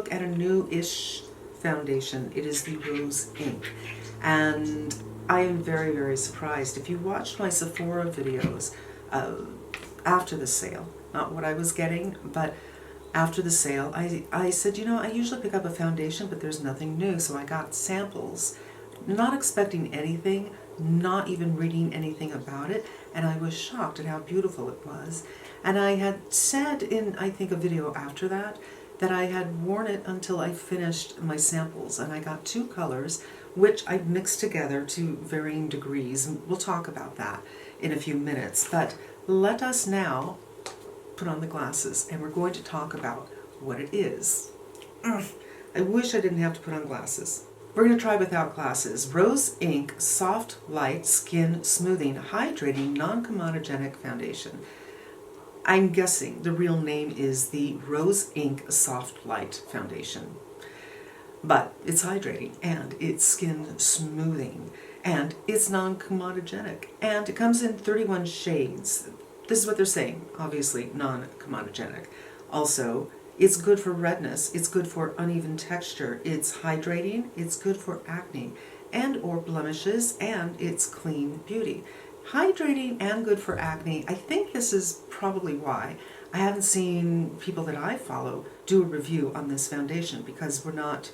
look at a new-ish foundation. It is the Rose Inc. And I am very, very surprised. If you watched my Sephora videos after the sale, not what I was getting, but after the sale, I said, you know, I usually pick up a foundation, but there's nothing new, so I got samples, not expecting anything, not even reading anything about it, and I was shocked at how beautiful it was. And I had said in, I think, a video after that, that I had worn it until I finished my samples, and I got 2 colors, which I mixed together to varying degrees, and we'll talk about that in a few minutes. But let us now put on the glasses, and we're going to talk about what it is. I wish I didn't have to put on glasses. We're going to try without glasses. Rose Inc Soft Light Skin Smoothing Hydrating Non-Comedogenic Foundation. I'm guessing the real name is the Rose Inc Soft Light Foundation. But it's hydrating, and it's skin smoothing, and it's non-comedogenic, and it comes in 31 shades. This is what they're saying, obviously non-comedogenic. Also, it's good for redness, it's good for uneven texture, it's hydrating, it's good for acne and or blemishes, and it's clean beauty. Hydrating and good for acne. I think this is probably why I haven't seen people that I follow do a review on this foundation, because we're not,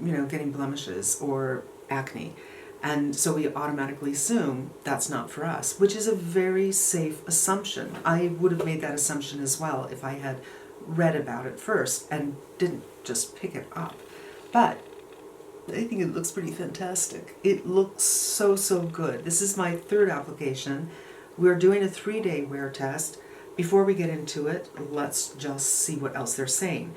you know, getting blemishes or acne. And so we automatically assume that's not for us, which is a very safe assumption. I would have made that assumption as well if I had read about it first and didn't just pick it up. But I think it looks pretty fantastic. It looks so, so good. This is my 3rd application. We're doing a 3-day wear test. Before we get into it, let's just see what else they're saying.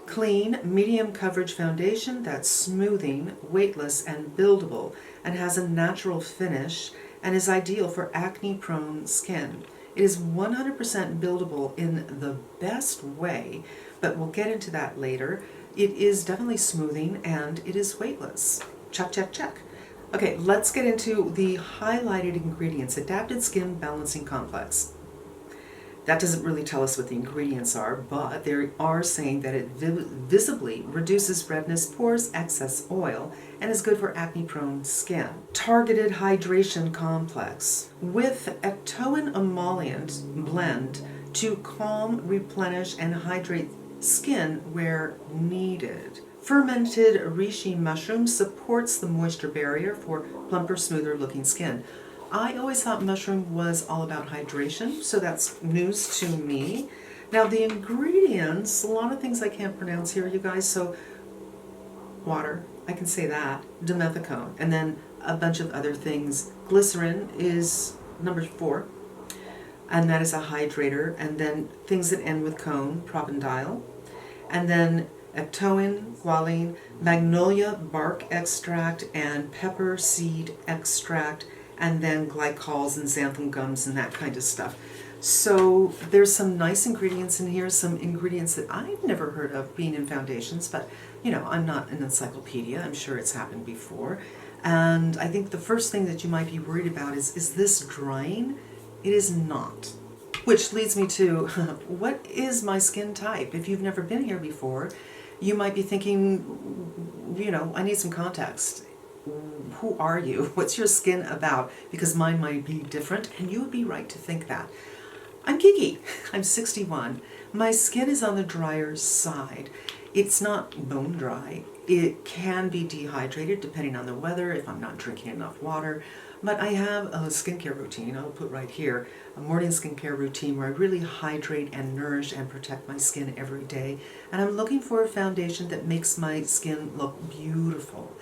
Clean, medium coverage foundation that's smoothing, weightless, and buildable, and has a natural finish, and is ideal for acne-prone skin. It is 100% buildable in the best way, but we'll get into that later. It is definitely smoothing, and it is weightless. Check, check, check. Okay, let's get into the highlighted ingredients. Adapted Skin Balancing Complex. That doesn't really tell us what the ingredients are, but they are saying that it visibly reduces redness, pores, excess oil, and is good for acne-prone skin. Targeted Hydration Complex with ectoin emollient blend to calm, replenish, and hydrate skin where needed. Fermented reishi mushroom supports the moisture barrier for plumper, smoother looking skin. I always thought mushroom was all about hydration, so that's news to me. Now the ingredients, a lot of things I can't pronounce here, you guys, so water, I can say that, dimethicone, and then a bunch of other things. Glycerin is number 4, and that is a hydrator, and then things that end with cone, propandiol, and then ectoin, guanine, magnolia bark extract, and pepper seed extract, and then glycols and xanthan gums and that kind of stuff. So there's some nice ingredients in here, some ingredients that I've never heard of being in foundations, but you know, I'm not an encyclopedia, I'm sure it's happened before. And I think the first thing that you might be worried about is this drying? It is not. Which leads me to, what is my skin type? If you've never been here before, you might be thinking, you know, I need some context. Who are you? What's your skin about? Because mine might be different, and you would be right to think that. I'm Kiki. I'm 61. My skin is on the drier side. It's not bone dry. It can be dehydrated depending on the weather, if I'm not drinking enough water. But I have a skincare routine, I'll put right here, a morning skincare routine where I really hydrate and nourish and protect my skin every day. And I'm looking for a foundation that makes my skin look beautiful,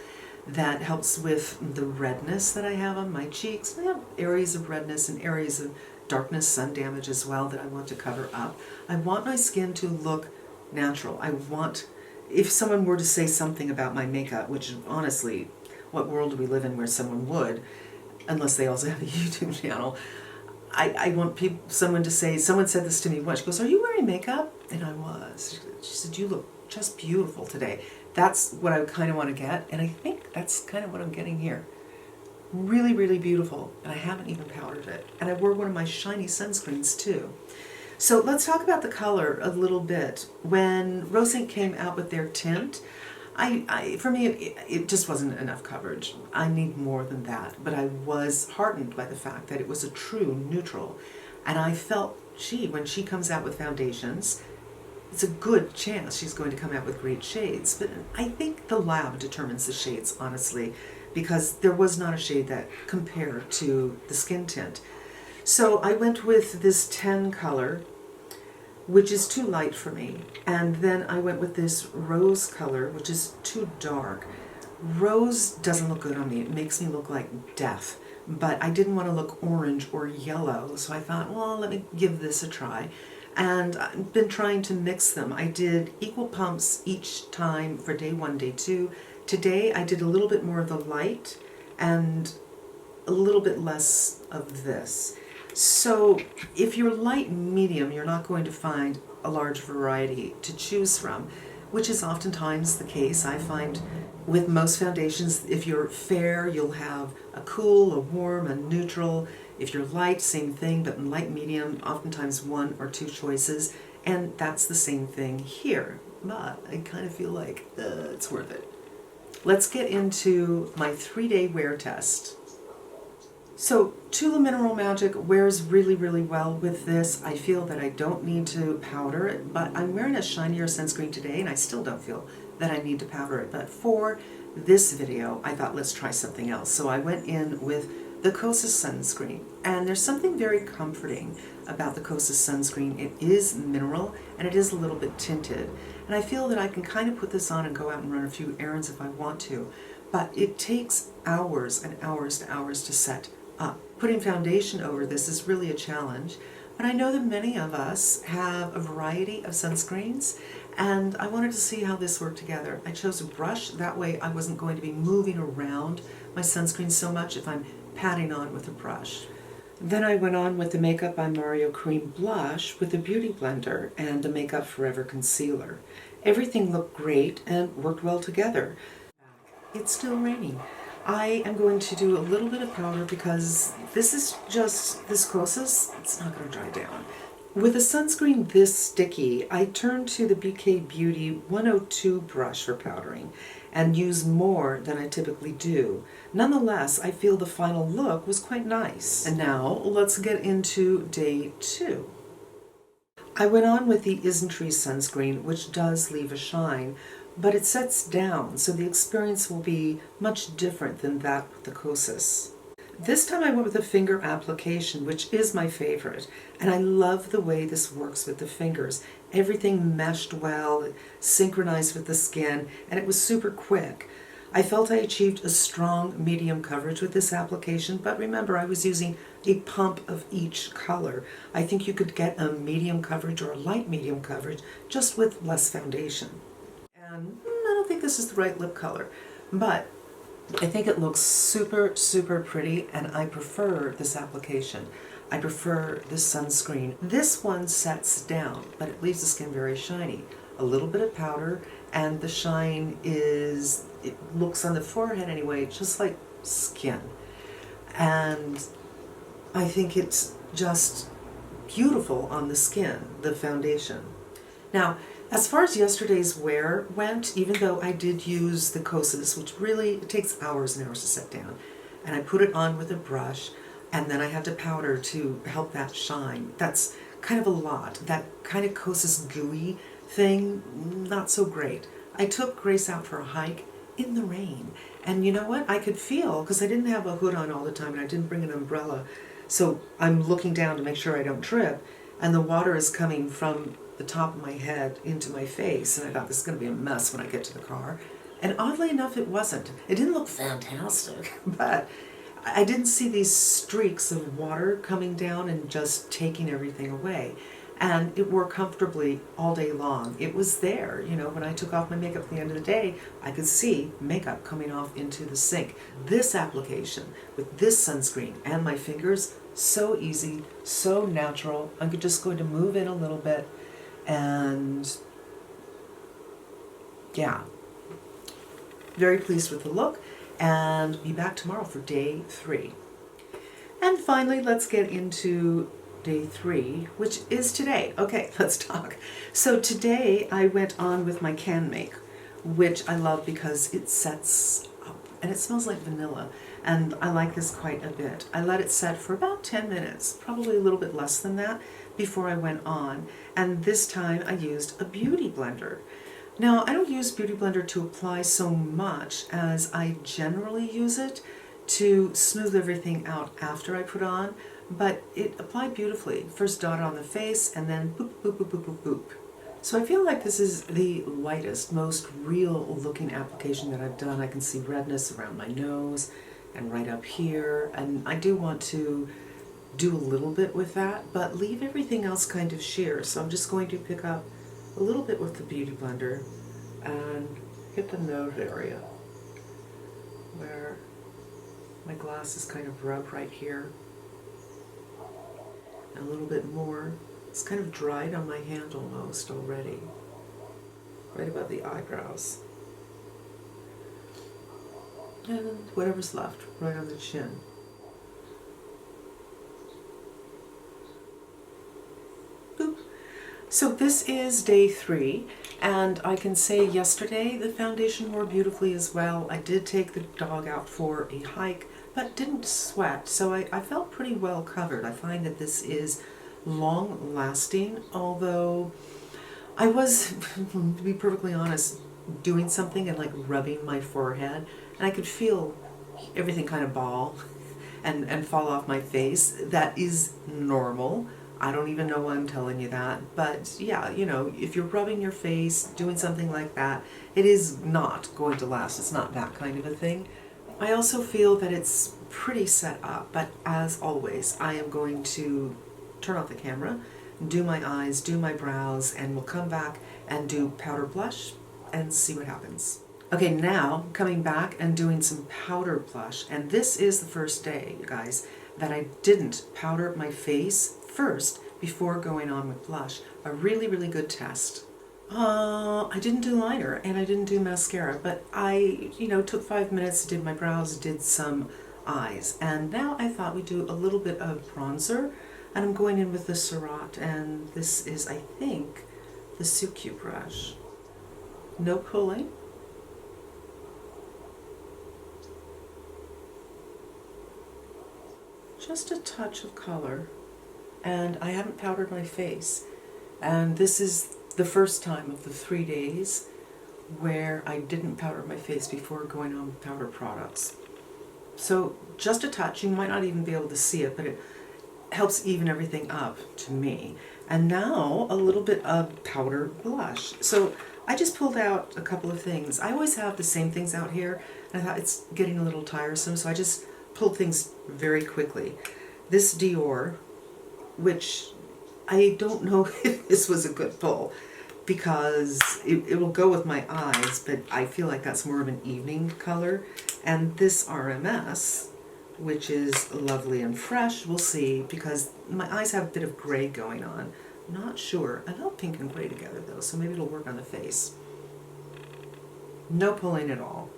that helps with the redness that I have on my cheeks. I have areas of redness and areas of darkness, sun damage as well that I want to cover up. I want my skin to look natural. I want, if someone were to say something about my makeup, which honestly, what world do we live in where someone would, unless they also have a YouTube channel, I want someone to say, someone said this to me once, she goes, "Are you wearing makeup?" And I was. She said, "You look just beautiful today." That's what I kind of want to get, and I think that's kind of what I'm getting here. Really, really beautiful, and I haven't even powdered it. And I wore one of my shiny sunscreens too. So let's talk about the color a little bit. When Rose Inc came out with their tint, for me, it just wasn't enough coverage. I need more than that. But I was heartened by the fact that it was a true neutral. And I felt, gee, when she comes out with foundations, it's a good chance she's going to come out with great shades. But I think the lab determines the shades, honestly, because there was not a shade that compared to the skin tint. So I went with this 10 color, which is too light for me. And then I went with this rose color, which is too dark. Rose doesn't look good on me. It makes me look like death. But I didn't want to look orange or yellow, so I thought, well, let me give this a try. And I've been trying to mix them. I did equal pumps each time for day 1, day 2. Today I did a little bit more of the light and a little bit less of this. So if you're light medium, you're not going to find a large variety to choose from, which is oftentimes the case. I find with most foundations, if you're fair, you'll have a cool, a warm, a neutral. If you're light, same thing, but in light medium, oftentimes 1 or 2 choices, and that's the same thing here. But I kind of feel like it's worth it. Let's get into my 3-day wear test. So Tula Mineral Magic wears really, really well with this. I feel that I don't need to powder it, but I'm wearing a shinier sunscreen today and I still don't feel that I need to powder it. But for this video, I thought let's try something else. So I went in with the Kosas sunscreen, and there's something very comforting about the Kosas sunscreen. It is mineral and it is a little bit tinted. And I feel that I can kind of put this on and go out and run a few errands if I want to. But it takes hours and hours to set up. Putting foundation over this is really a challenge, but I know that many of us have a variety of sunscreens, and I wanted to see how this worked together. I chose a brush, that way I wasn't going to be moving around my sunscreen so much if I'm patting on with a brush. Then I went on with the Makeup by Mario Cream Blush with a Beauty Blender and the Makeup Forever Concealer. Everything looked great and worked well together. It's still raining. I am going to do a little bit of powder because this is just this Kosas, it's not going to dry down. With a sunscreen this sticky, I turned to the BK Beauty 102 brush for powdering and use more than I typically do. Nonetheless, I feel the final look was quite nice. And now let's get into day 2. I went on with the Isntree sunscreen, which does leave a shine, but it sets down, so the experience will be much different than that with the Kosas. This time I went with a finger application, which is my favorite, and I love the way this works with the fingers. Everything meshed well, it synchronized with the skin, and it was super quick. I felt I achieved a strong medium coverage with this application, but remember I was using a pump of each color. I think you could get a medium coverage or a light medium coverage just with less foundation. And I don't think this is the right lip color, but I think it looks super, super pretty, and I prefer this application. I prefer this sunscreen. This one sets down, but it leaves the skin very shiny. A little bit of powder, and the shine is, it looks on the forehead anyway, just like skin. And I think it's just beautiful on the skin, the foundation. Now, as far as yesterday's wear went, even though I did use the Kosas, which really it takes hours and hours to set down, and I put it on with a brush, and then I had to powder to help that shine. That's kind of a lot. That kind of Kosas gooey thing, not so great. I took Grace out for a hike in the rain, and you know what? I could feel, because I didn't have a hood on all the time, and I didn't bring an umbrella, so I'm looking down to make sure I don't trip, and the water is coming from the top of my head into my face, and I thought this is going to be a mess when I get to the car. And oddly enough, it wasn't. It didn't look fantastic, but I didn't see these streaks of water coming down and just taking everything away. And it wore comfortably all day long. It was there, you know, when I took off my makeup at the end of the day, I could see makeup coming off into the sink. This application with this sunscreen and my fingers, so easy, so natural. I'm just going to move in a little bit, and yeah, very pleased with the look, and be back tomorrow for day 3. And finally, let's get into day 3, which is today. Okay, let's talk. So today I went on with my can make, which I love because it sets up and it smells like vanilla, and I like this quite a bit. I let it set for about 10 minutes, probably a little bit less than that, before I went on, and this time I used a beauty blender. Now, I don't use Beauty Blender to apply so much as I generally use it to smooth everything out after I put on, but it applied beautifully. First dot on the face and then boop, boop, boop, boop, boop, boop. So I feel like this is the lightest, most real looking application that I've done. I can see redness around my nose and right up here, and I do want to do a little bit with that, but leave everything else kind of sheer. So I'm just going to pick up a little bit with the Beauty Blender and hit the nose area where my glasses kind of rub right here. And a little bit more. It's kind of dried on my hand almost already, right above the eyebrows. And whatever's left, right on the chin. Boop. So this is day 3, and I can say yesterday the foundation wore beautifully as well. I did take the dog out for a hike, but didn't sweat, so I felt pretty well covered. I find that this is long lasting, although I was, to be perfectly honest, doing something and like rubbing my forehead, and I could feel everything kind of ball and fall off my face. That is normal. I don't even know why I'm telling you that, but yeah, you know, if you're rubbing your face, doing something like that, it is not going to last. It's not that kind of a thing. I also feel that it's pretty set up, but as always, I am going to turn off the camera, do my eyes, do my brows, and we'll come back and do powder blush and see what happens. Okay, now coming back and doing some powder blush, and this is the first day, you guys, that I didn't powder my face first before going on with blush. A really, really good test. I didn't do liner and I didn't do mascara, but I, took 5 minutes, did my brows, did some eyes, and now I thought we'd do a little bit of bronzer, and I'm going in with the Sept, and this is, I think, the Suku brush. No pulling. Just a touch of color, and I haven't powdered my face, and this is the first time of the 3 days where I didn't powder my face before going on with powder products. So just a touch, you might not even be able to see it, but it helps even everything up to me. And now a little bit of powder blush. So I just pulled out a couple of things. I always have the same things out here, and I thought it's getting a little tiresome, so I just pulled things very quickly. This Dior, which I don't know if this was a good pull, because it will go with my eyes, but I feel like that's more of an evening color. And this RMS, which is lovely and fresh, we'll see, because my eyes have a bit of gray going on. Not sure. I love pink and gray together though, so maybe it'll work on the face. No pulling at all.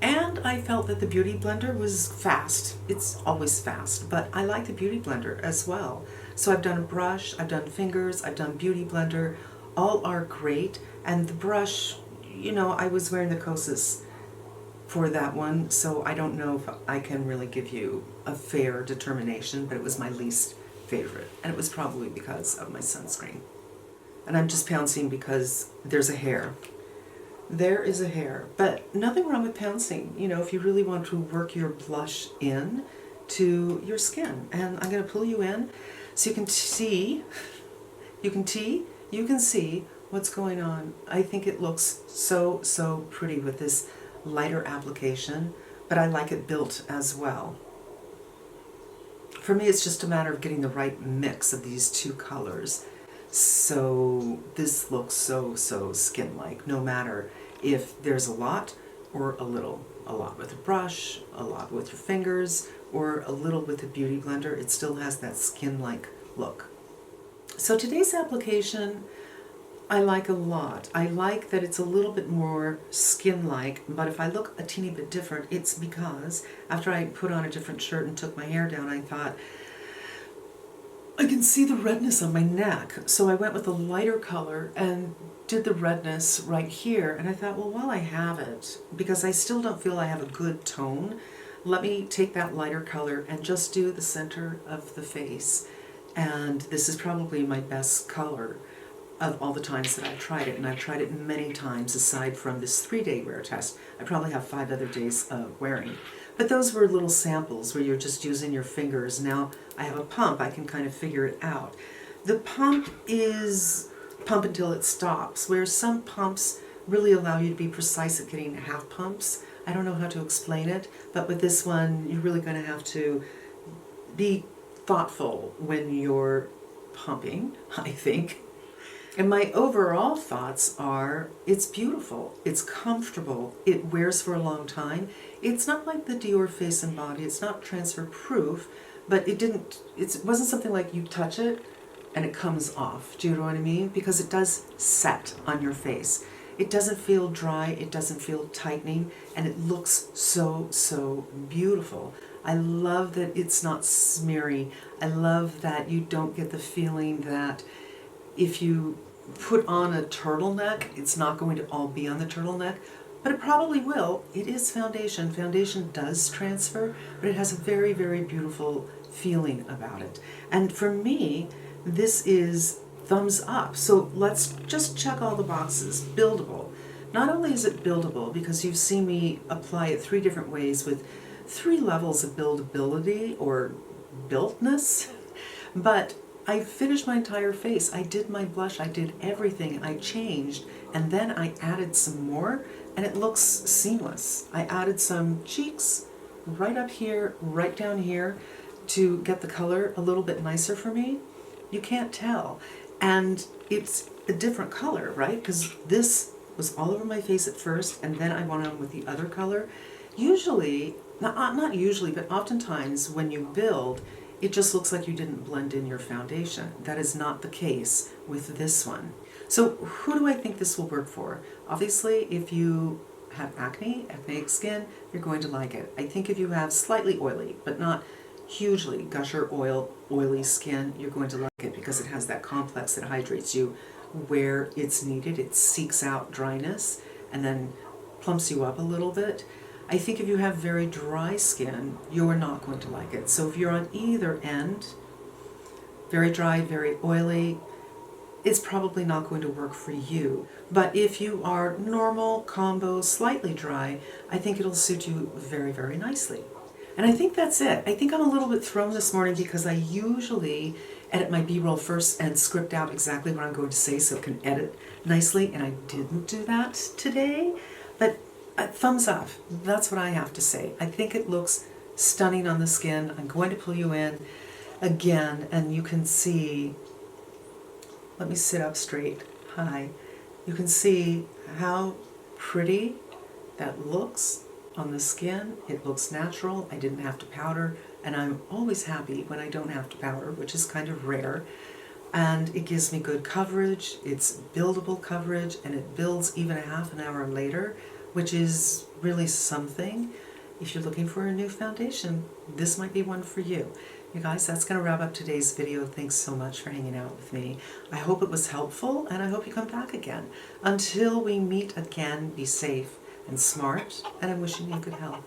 And I felt that the Beauty Blender was fast. It's always fast, but I like the Beauty Blender as well. So I've done a brush, I've done fingers, I've done Beauty Blender. All are great. And the brush, I was wearing the Kosas for that one, so I don't know if I can really give you a fair determination, but it was my least favorite. And it was probably because of my sunscreen. And I'm just pouncing because there's a hair. There is a hair, but nothing wrong with pouncing, if you really want to work your blush in to your skin. And I'm going to pull you in so you can see what's going on. I think it looks so, so pretty with this lighter application, but I like it built as well. For me, it's just a matter of getting the right mix of these two colors. So this looks so, so skin-like, no matter if there's a lot or a little. A lot with a brush, a lot with your fingers, or a little with a Beauty Blender, it still has that skin-like look. So today's application, I like a lot. I like that it's a little bit more skin-like, but if I look a teeny bit different, it's because after I put on a different shirt and took my hair down, I thought, I can see the redness on my neck. So I went with a lighter color and did the redness right here. And I thought, well, while I have it, because I still don't feel I have a good tone, let me take that lighter color and just do the center of the face. And this is probably my best color of all the times that I've tried it, and I've tried it many times aside from this 3-day wear test. I probably have 5 other days of wearing. But those were little samples where you're just using your fingers. Now I have a pump, I can kind of figure it out. The pump is pump until it stops, where some pumps really allow you to be precise at getting half pumps. I don't know how to explain it, but with this one, you're really going to have to be thoughtful when you're pumping, I think. And my overall thoughts are, it's beautiful, it's comfortable, it wears for a long time. It's not like the Dior Face and Body, it's not transfer proof, but it wasn't something like you touch it and it comes off. Do you know what I mean? Because it does set on your face. It doesn't feel dry, it doesn't feel tightening, and it looks so, so beautiful. I love that it's not smeary. I love that you don't get the feeling that if you put on a turtleneck, it's not going to all be on the turtleneck, but it probably will. It is foundation. Foundation does transfer, but it has a very, very beautiful feeling about it. And for me, this is thumbs up. So let's just check all the boxes. Buildable. Not only is it buildable, because you've seen me apply it 3 different ways with 3 levels of buildability or builtness, but I finished my entire face. I did my blush, I did everything, I changed, and then I added some more, and it looks seamless. I added some cheeks right up here, right down here, to get the color a little bit nicer for me. You can't tell. And it's a different color, right? Because this was all over my face at first, and then I went on with the other color. Usually, not usually, but oftentimes when you build, it just looks like you didn't blend in your foundation. That is not the case with this one. So who do I think this will work for? Obviously, if you have acne, acneic skin, you're going to like it. I think if you have slightly oily, but not hugely gusher oily skin, you're going to like it because it has that complex that hydrates you where it's needed. It seeks out dryness and then plumps you up a little bit. I think if you have very dry skin, you're not going to like it. So if you're on either end, very dry, very oily, it's probably not going to work for you. But if you are normal, combo, slightly dry, I think it'll suit you very, very nicely. And I think that's it. I think I'm a little bit thrown this morning because I usually edit my B-roll first and script out exactly what I'm going to say so it can edit nicely, and I didn't do that today. But thumbs up, that's what I have to say. I think it looks stunning on the skin. I'm going to pull you in again, and you can see, let me sit up straight, hi. You can see how pretty that looks on the skin. It looks natural. I didn't have to powder, and I'm always happy when I don't have to powder, which is kind of rare. And it gives me good coverage. It's buildable coverage, and it builds even a half an hour later, which is really something. If you're looking for a new foundation, this might be one for you. You guys, that's going to wrap up today's video. Thanks so much for hanging out with me. I hope it was helpful, and I hope you come back again. Until we meet again, be safe and smart, and I'm wishing you good health.